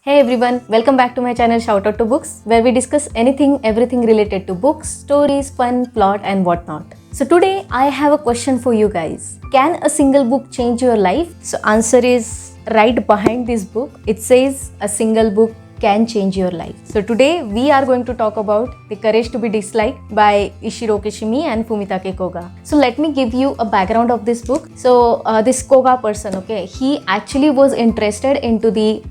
Hey everyone, welcome back to my channel Shout Out to Books, where we discuss anything, everything related to books, stories, fun, plot and whatnot. So today I have a question for you guys. Can a single book change your life? So answer is right behind this book. It says a single book can change your life. So today we are going to talk about The Courage to be Disliked by Ishiro Kishimi and Fumitake Koga. So let me give you a background of this book. So this Koga person, okay, he actually was interested into the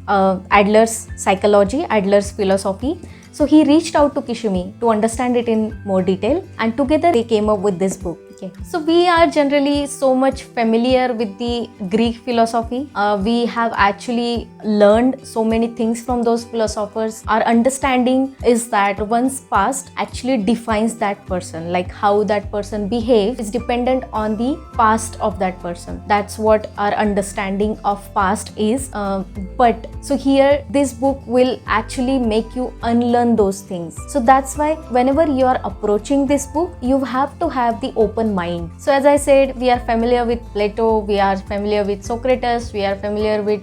Adler's psychology, Adler's philosophy. So he reached out to Kishimi to understand it in more detail, and together they came up with this book. Okay. So we are generally so much familiar with the Greek philosophy. We have actually learned so many things from those philosophers. Our understanding is that one's past actually defines that person, like how that person behaves is dependent on the past of that person. That's what our understanding of past is. But so here this book will actually make you unlearn those things. So that's why whenever you are approaching this book, you have to have the open mind. So as I said, we are familiar with Plato, we are familiar with Socrates, we are familiar with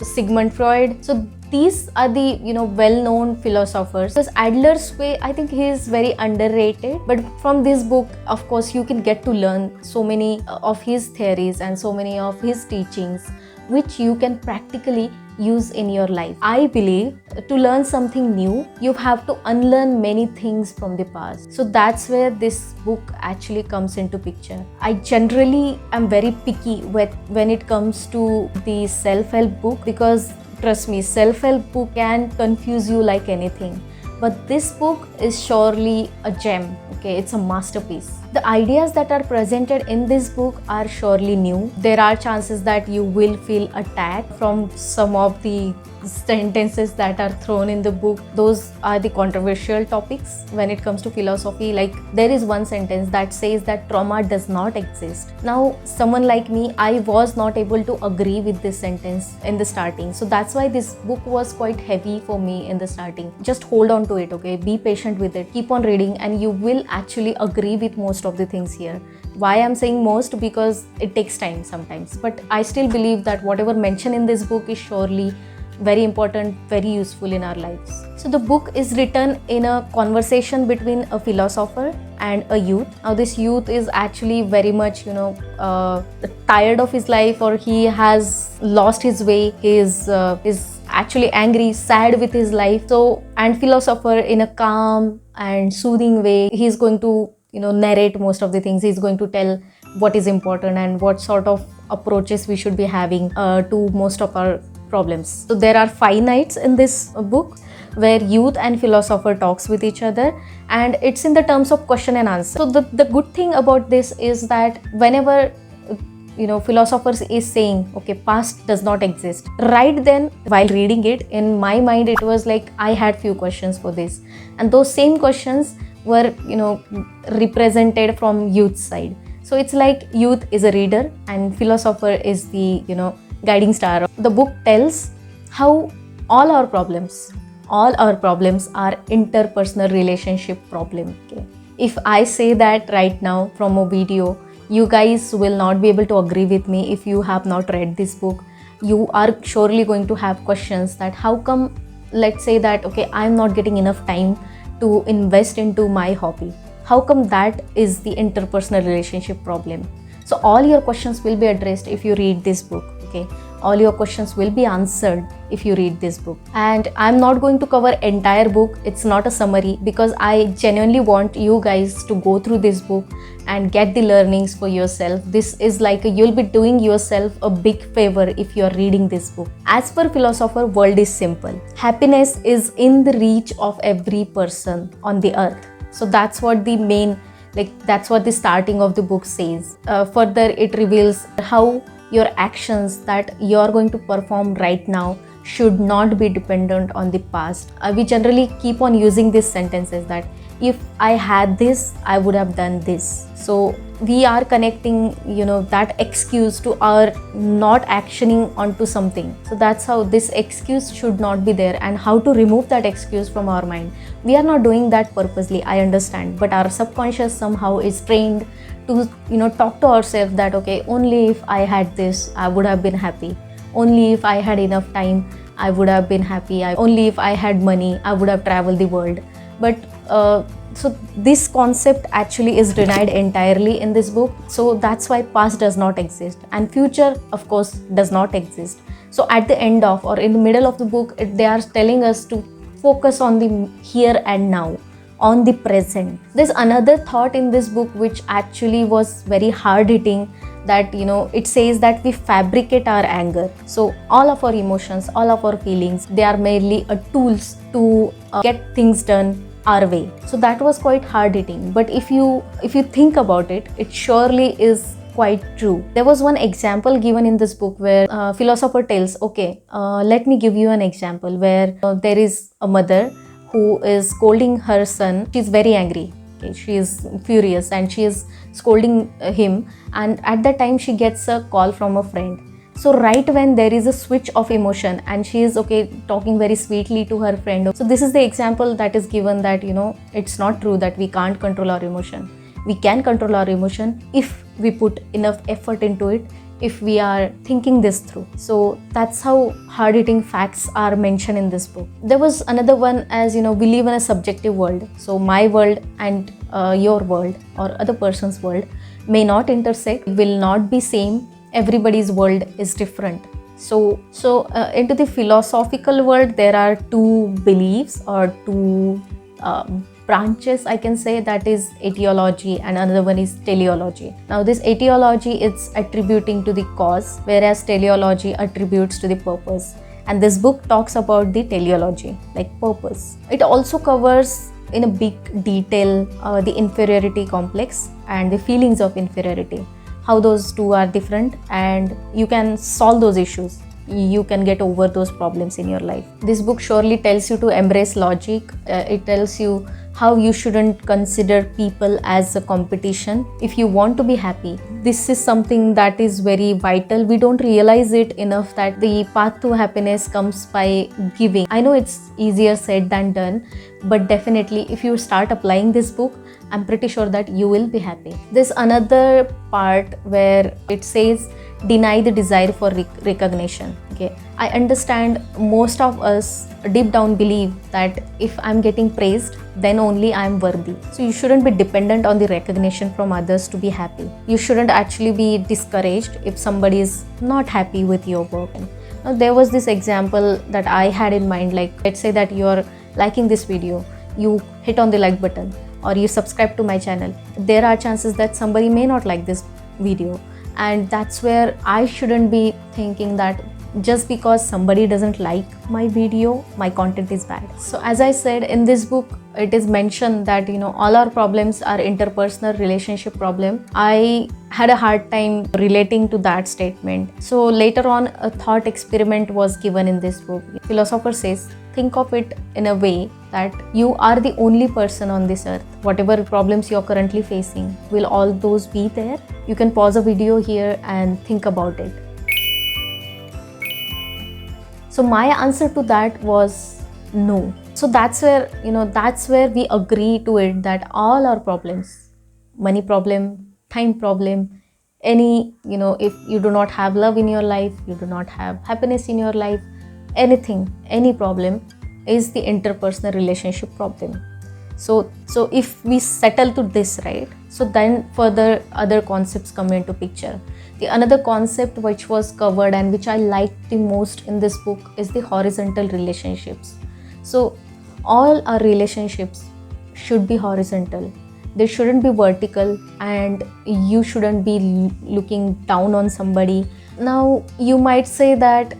Sigmund Freud. So these are the well-known philosophers. Because Adler's way, I think he is very underrated. But from this book, of course, you can get to learn so many of his theories and so many of his teachings, which you can practically use in your life. I believe to learn something new, you have to unlearn many things from the past. So that's where this book actually comes into picture. I generally am very picky when it comes to the self-help book, because trust me, self-help book can confuse you like anything. But this book is surely a gem. Okay, it's a masterpiece. The ideas that are presented in this book are surely new. There are chances that you will feel attacked from some of the sentences that are thrown in the book. Those are the controversial topics when it comes to philosophy. Like there is one sentence that says that trauma does not exist. Now, someone like me, I was not able to agree with this sentence in the starting. So that's why this book was quite heavy for me in the starting. Just hold on to it, okay? Be patient with it. Keep on reading and you will actually agree with most of the things here. Why I'm saying most? Because it takes time sometimes. But I still believe that whatever mentioned in this book is surely very important, very useful in our lives. So the book is written in a conversation between a philosopher and a youth. Now this youth is actually very much tired of his life, or he has lost his way. He is actually angry, sad with his life. So, and philosopher in a calm and soothing way, he's going to narrate most of the things. He's going to tell what is important and what sort of approaches we should be having to most of our problems. So there are 5 nights in this book where youth and philosopher talks with each other, and it's in the terms of question and answer. So the good thing about this is that whenever philosophers is saying, okay, past does not exist, right then while reading it, in my mind it was like I had few questions for this, and those same questions were represented from youth's side. So it's like youth is a reader and philosopher is the guiding star. The book tells how all our problems are interpersonal relationship problem. Okay, if I say that right now from a video, you guys will not be able to agree with me. If you have not read this book, you are surely going to have questions that how come, let's say that, okay, I'm not getting enough time to invest into my hobby. How come that is the interpersonal relationship problem? So all your questions will be addressed if you read this book. Okay, all your questions will be answered if you read this book. And I'm not going to cover entire book. It's not a summary, because I genuinely want you guys to go through this book and get the learnings for yourself. This is like you'll be doing yourself a big favor if you're reading this book. As per philosopher, world is simple. Happiness is in the reach of every person on the earth. So that's what the main, that's what the starting of the book says. Further, it reveals how your actions that you're going to perform right now should not be dependent on the past. We generally keep on using these sentences that if I had this, I would have done this. So we are connecting, that excuse to our not actioning onto something. So that's how this excuse should not be there, and how to remove that excuse from our mind. We are not doing that purposely, I understand, but our subconscious somehow is trained to, talk to ourselves that, okay, only if I had this, I would have been happy. Only if I had enough time, I would have been happy. Only if I had money, I would have traveled the world. But so this concept actually is denied entirely in this book. So that's why past does not exist and future, of course, does not exist. So at the end of or in the middle of the book, they are telling us to focus on the here and now, on the present. There's another thought in this book which actually was very hard hitting, that it says that we fabricate our anger. So all of our emotions, all of our feelings, they are merely a tools to get things done our way. So that was quite hard hitting, but if you think about it, it surely is quite true. There was one example given in this book where philosopher tells, okay, let me give you an example where there is a mother who is scolding her son. She's very angry. Okay, she is furious and she is scolding him, and at that time she gets a call from a friend. So right when there is a switch of emotion and she is talking very sweetly to her friend. So this is the example that is given, that it's not true that we can't control our emotion. We can control our emotion if we put enough effort into it, if we are thinking this through. So that's how hard-hitting facts are mentioned in this book. There was another one, as we live in a subjective world. So my world and your world or other person's world may not intersect, will not be same. Everybody's world is different. So into the philosophical world, there are two beliefs or two branches, I can say, that is etiology and another one is teleology. Now this etiology is attributing to the cause, whereas teleology attributes to the purpose. And this book talks about the teleology, like purpose. It also covers in a big detail the inferiority complex and the feelings of inferiority, how those two are different, and you can solve those issues. You can get over those problems in your life. This book surely tells you to embrace logic. It tells you how you shouldn't consider people as a competition. If you want to be happy, this is something that is very vital. We don't realize it enough that the path to happiness comes by giving. I know it's easier said than done, but definitely if you start applying this book, I'm pretty sure that you will be happy. There's another part where it says, deny the desire for recognition. Okay, I understand most of us deep down believe that if I'm getting praised, then only I'm worthy. So you shouldn't be dependent on the recognition from others to be happy. You shouldn't actually be discouraged if somebody is not happy with your work. Now, there was this example that I had in mind, like let's say that you're liking this video, you hit on the like button or you subscribe to my channel. There are chances that somebody may not like this video, and that's where I shouldn't be thinking that just because somebody doesn't like my video, my content is bad. So as I said in this book, it is mentioned that all our problems are interpersonal relationship problem. I had a hard time relating to that statement. So later on, a thought experiment was given in this book. The philosopher says, think of it in a way that you are the only person on this earth. Whatever problems you're currently facing, will all those be there? You can pause a video here and think about it. So my answer to that was no. So that's where we agree to it, that all our problems, money problem, time problem, any, if you do not have love in your life, you do not have happiness in your life, anything, any problem is the interpersonal relationship problem. So if we settle to this, right, so then further other concepts come into picture. The another concept which was covered and which I liked the most in this book is the horizontal relationships. So all our relationships should be horizontal. They shouldn't be vertical, and you shouldn't be looking down on somebody. Now you might say that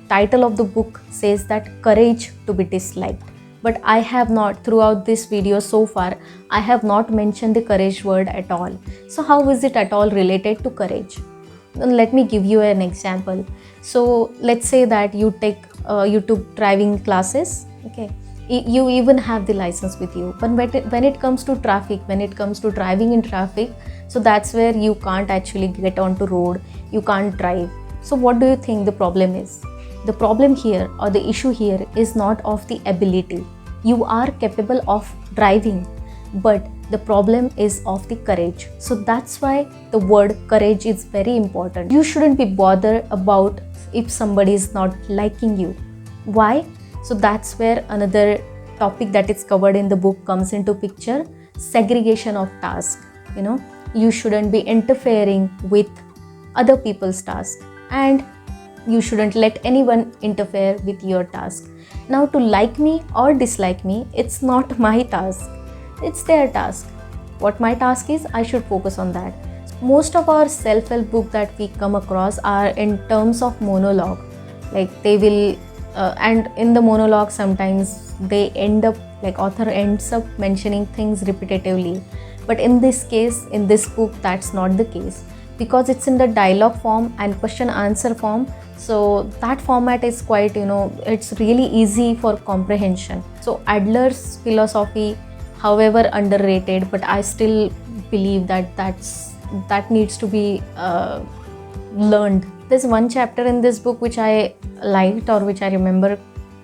title of the book says that courage to be disliked, but I have not, throughout this video so far, I have not mentioned the courage word at all. So how is it at all related to courage? Let me give you an example. So let's say that you took driving classes. Okay, you even have the license with you, but when it comes to traffic, when it comes to driving in traffic, so that's where you can't actually get onto road, you can't drive. So what do you think the problem is? The problem here, or the issue here, is not of the ability. You are capable of driving, but the problem is of the courage. So that's why the word courage is very important. You shouldn't be bothered about if somebody is not liking you. Why? So that's where another topic that is covered in the book comes into picture: segregation of task. You shouldn't be interfering with other people's task, and you shouldn't let anyone interfere with your task. Now, to like me or dislike me, it's not my task, it's their task. What my task is, I should focus on that. Most of our self-help book that we come across are in terms of monologue. Like they will and in the monologue sometimes they end up, like author ends up mentioning things repetitively. But in this case, in this book, that's not the case, because it's in the dialogue form and question answer form. So that format is quite, it's really easy for comprehension. So Adler's philosophy, however underrated, but I still believe that that needs to be learned. There's one chapter in this book which I liked, or which I remember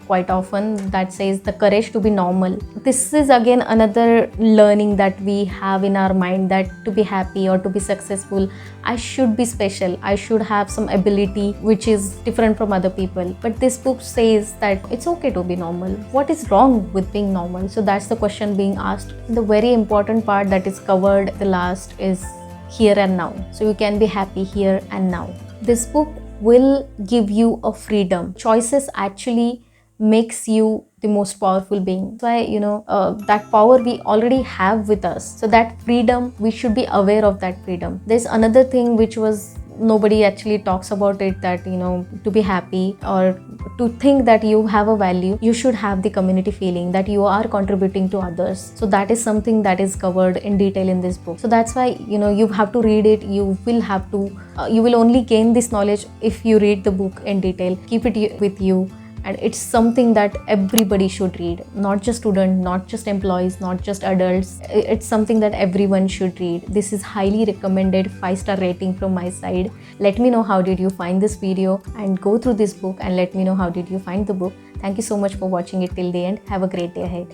quite often, that says the courage to be normal. This is again another learning that we have in our mind, that to be happy or to be successful, I should be special, I should have some ability which is different from other people. But this book says that it's okay to be normal. What is wrong with being normal? So that's the question being asked. The very important part that is covered the last is here and now. So you can be happy here and now. This book will give you a freedom. Choices actually makes you the most powerful being. So that power we already have with us. So that freedom, we should be aware of that freedom. There's another thing which was nobody actually talks about it, that to be happy or to think that you have a value, you should have the community feeling that you are contributing to others. So that is something that is covered in detail in this book. So that's why you have to read it. You will only gain this knowledge if you read the book in detail. Keep it with you. And it's something that everybody should read, not just students, not just employees, not just adults. It's something that everyone should read. This is highly recommended, 5-star rating from my side. Let me know how did you find this video, and go through this book and let me know how did you find the book. Thank you so much for watching it till the end. Have a great day ahead.